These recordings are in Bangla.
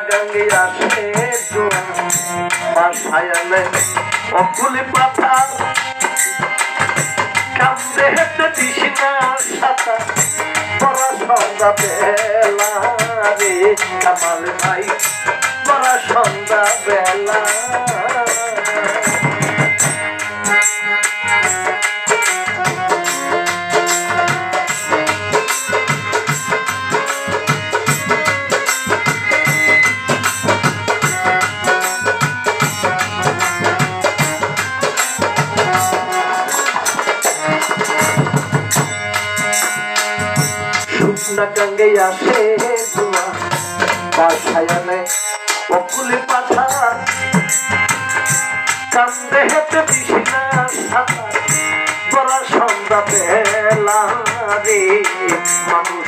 গঙ্গে আসে বাসায় অকুলি পাতা কান্দে হেতে দিশিনা সাতা বড় সন্ধ্যা বেলা রে কামাল ভাই বড় সন্ধ্যা বেলা গঙ্গে আসে ধোয়া বাসায় অকুলি পাঠা কান্দে হেতে দিশিনা সাতা বড় সন্ধ্যা বেলা রে মানুষ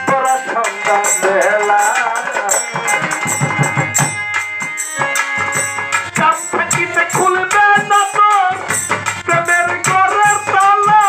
বড় সন্ধ্যা বেলা কাম থাকিতে খুলবে না তোর প্রেমের ঘরের তালা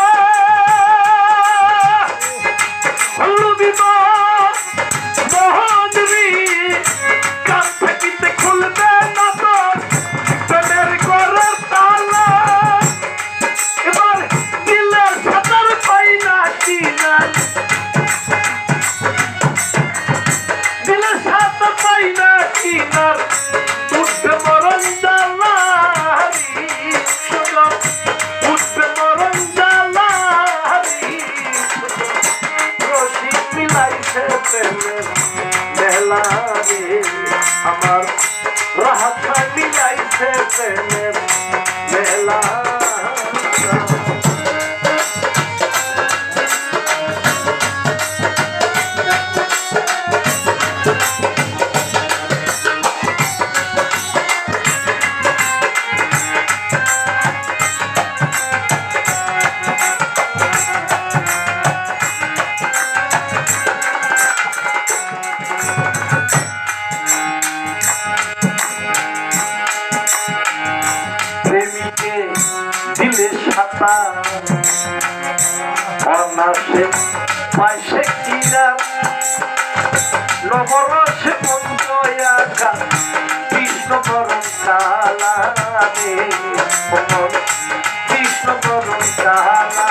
আমার রাহা মিলাইছে প্রেমের মেলা দিলে সাতা অনাসে পাইছে কিনা নবরসে পঞ্চয়াকা কৃষ্ণ বরণ কালা রে কৃষ্ণ বরণ কালা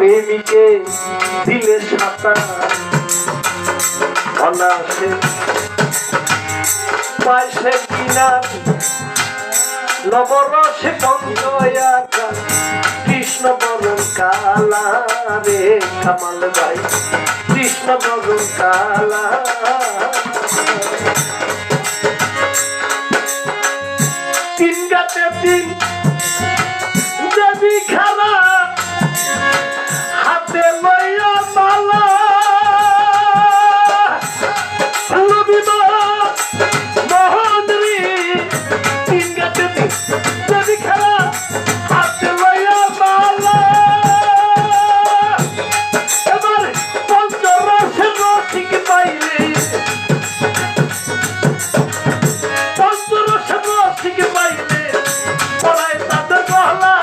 প্রেমিকে দিলে সাতা অনাসে পাইছে কিনা নবরসে পঞ্চয়াকা কৃষ্ণ বরণ কালা রে কামাল ভাই কৃষ্ণ বরণ কালা তিন গাতে তিন দেবী খারা হাতে লইয়া মালা লবিব মহন্দ্রী তিন গাতে দেবী খারা হাতে লইয়া মালা এবার পঞ্চরসের রসিক পাইলে পঞ্চরসের রসিক পাইলে পড়ায় তাদের গহলা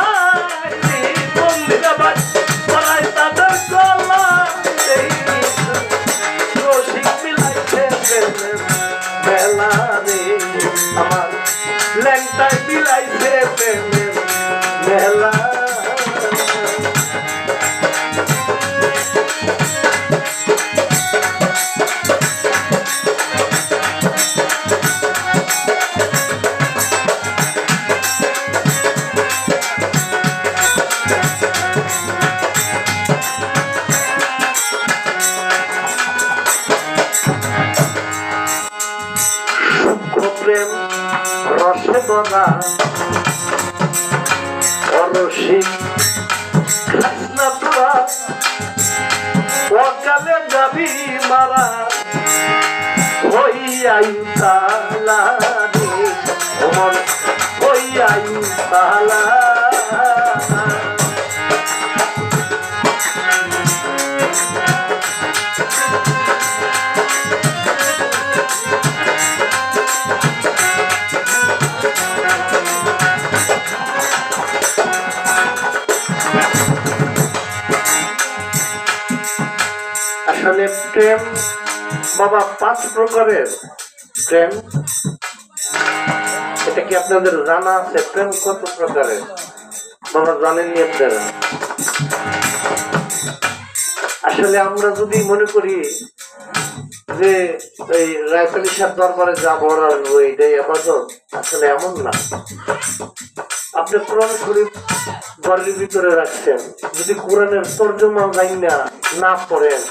আমার ল্যাংটায় বিলাইছে প্রেমের মেলা প্রেম রসে বনা অরসিক কৃষ্ণ তোরা অকালে যাবি মারা হইয়াই তালা রে ওমন হইয়াই তালা প্রেম বাবা 5 প্রকারের প্রেম, এটা কি আপনাদের জানা আছে? প্রেম কত প্রকারের বাবা জানেননি আপনারা? আসলে আমরা যদি মনে করি যে এই রায়তালি সাহেব দরবারে যাবো আর আসবো এটাই আপাতত, আসলে এমন না। আপনি কোরআন শরীফ বাড়ির ভিতরে রাখছেন, যদি কোরআনের তর্জমা না পড়েন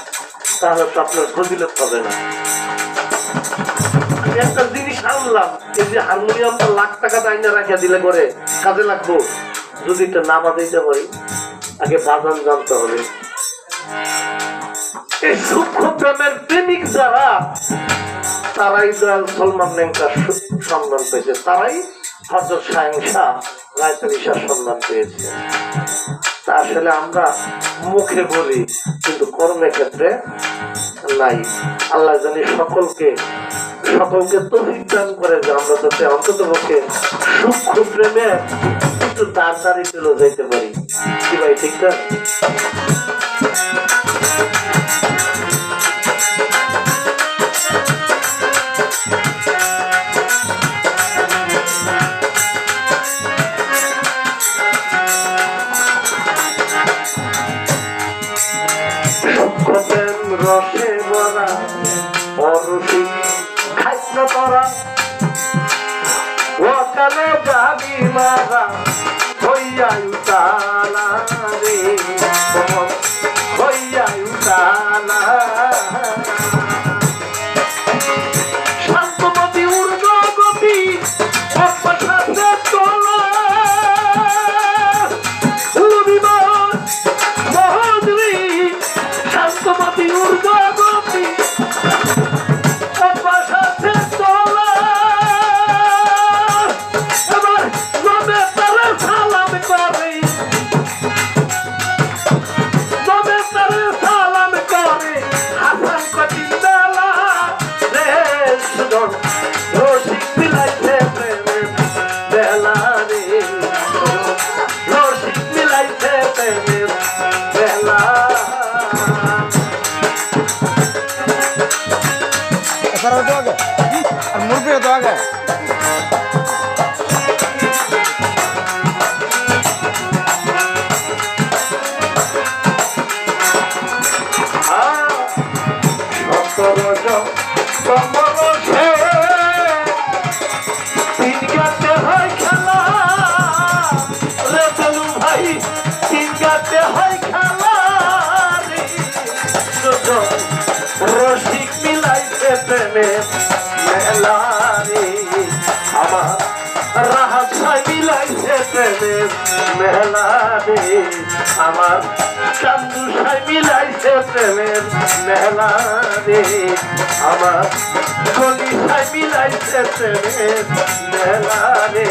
তাহলে তো আপনার ফজিলত হবে না। আমি একটা জিনিস আনলাম, এই যে হারমোনিয়ামটা লাখ টাকা আইনা রাখিয়া দিলে করে কাজে লাগবো, যদি এটা না বাজাইতে পারি আগে বাজান জানতে হবে। এই সূক্ষ্ম প্রেমের প্রেমিক যারা, তারাই দয়াল সলমান নেংকার সম্মান পেয়েছে, তারাই হযরত শাহেনশাহ রায়তালি শাহ সম্মান পেয়েছে। তা আসলে আমরা মুখে বলি কিন্তু কর্মের ক্ষেত্রে নাই। আল্লাহ জানি সকলকে তৌফিক দান করে যে আমরা যাতে অন্তত পক্ষে সূক্ষ্ম প্রেমে একটু তাড়াতাড়ি চলে যাইতে পারি। কি ভাই ঠিক না? রসে বরা অরসিক খাইল করা ওকালে যাবি মারা হইয়া উতালা রে, হইয়া উতালা। শান্তমতি ঊর্ধ্বগতি অপসাতে তোলা মহদ্রী, শান্তমতি ঊর্ধ্বগতি অপসাতে তোলা। এবার নবে তারে সালাম করে, নবে তারে সালাম করে হাসান কঠিন বেলা রে, সুজন রসিক মিলাইছে প্রেমের বেলা রে, রসিক মিলাইছে প্রেমের বেলা। मुर्गे तो आ गए। রসিক মিলাইছে প্রেমের মেলা রে, আমার রাহাত সাই মিলাইছে প্রেমের মেলা রে, আমার চান্দু সাই মিলাইছে প্রেমের মেলা রে, আমার গলি সাই মিলাইছে প্রেমের মেলা রে।